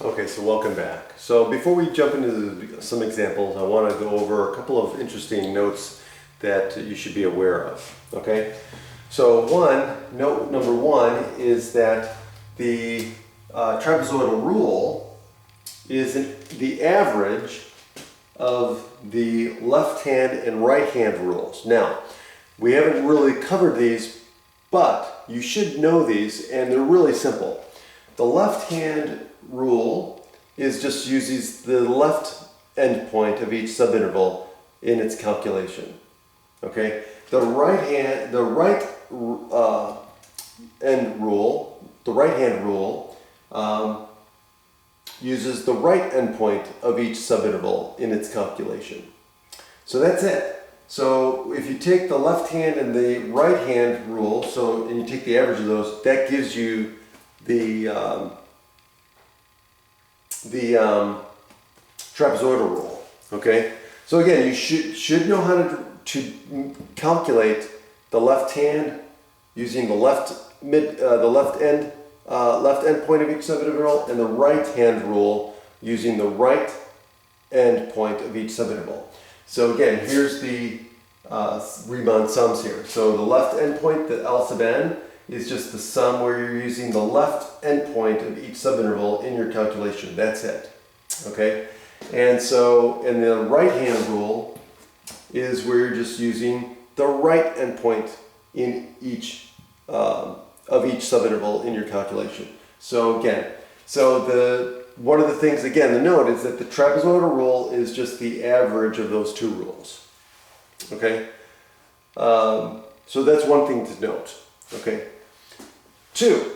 Okay, so welcome back. So before we jump into some examples, I want to go over a couple of interesting notes that you should be aware of. Okay, so note number one is that the trapezoidal rule is the average of the left hand and right hand rules. Now, we haven't really covered these, but you should know these, and they're really simple. The left hand rule just uses the left endpoint of each subinterval in its calculation. Okay, the right hand rule uses the right endpoint of each subinterval in its calculation. So that's it. So if you take the left hand and the right hand rule, and you take the average of those, that gives you the trapezoidal rule. Okay, so again, you should know how to calculate the left hand using the left end point of each subinterval, and the right hand rule using the right end point of each subinterval. So again, here's the Riemann sums here. So the left end point, the L sub n, is just the sum where you're using the left endpoint of each subinterval in your calculation. That's it. Okay? And the right hand rule is where you're just using the right endpoint in each of each subinterval in your calculation. So again, one of the things again to note is that the trapezoidal rule is just the average of those two rules. Okay? So that's one thing to note. Okay. 2,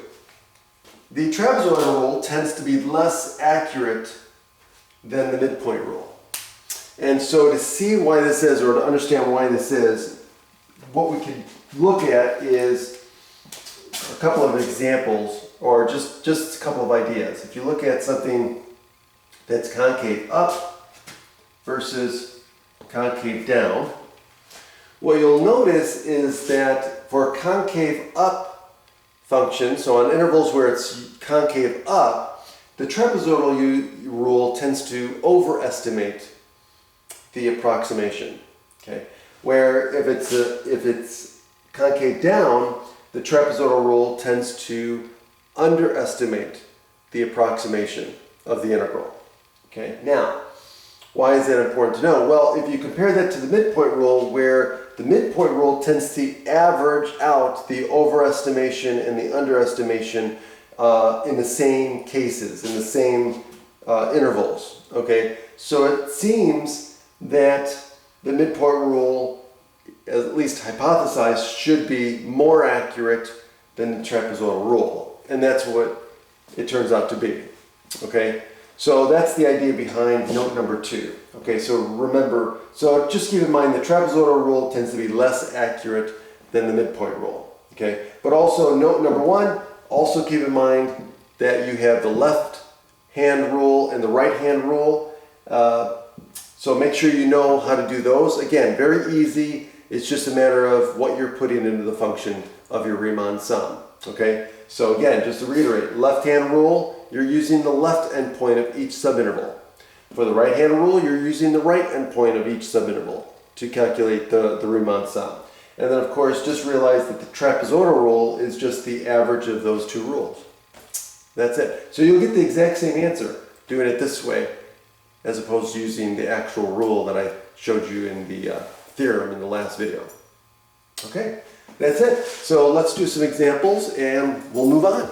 the trapezoidal rule tends to be less accurate than the midpoint rule. And so to see why this is, or to understand why this is, what we can look at is a couple of examples, or just a couple of ideas. If you look at something that's concave up versus concave down, what you'll notice is that for a concave up function, so on intervals where it's concave up, the trapezoidal rule tends to overestimate the approximation. Okay, where if it's concave down, the trapezoidal rule tends to underestimate the approximation of the integral. Okay, now, why is that important to know? Well, if you compare that to the midpoint rule, where the midpoint rule tends to average out the overestimation and the underestimation in the same cases, in the same intervals. Okay, so it seems that the midpoint rule, at least hypothesized, should be more accurate than the trapezoidal rule, and that's what it turns out to be. Okay. So that's the idea behind note number 2. Okay, so remember, just keep in mind the trapezoidal rule tends to be less accurate than the midpoint rule. Okay, but also note number 1, also keep in mind that you have the left hand rule and the right hand rule. So make sure you know how to do those. Again, very easy. It's just a matter of what you're putting into the function of your Riemann sum. Okay, so again, just to reiterate, left hand rule, you're using the left endpoint of each subinterval. For the right hand rule, you're using the right endpoint of each subinterval to calculate the Riemann sum. And then of course, just realize that the trapezoidal rule is just the average of those two rules. That's it. So you'll get the exact same answer doing it this way, as opposed to using the actual rule that I showed you in the theorem in the last video. Okay, that's it. So let's do some examples and we'll move on.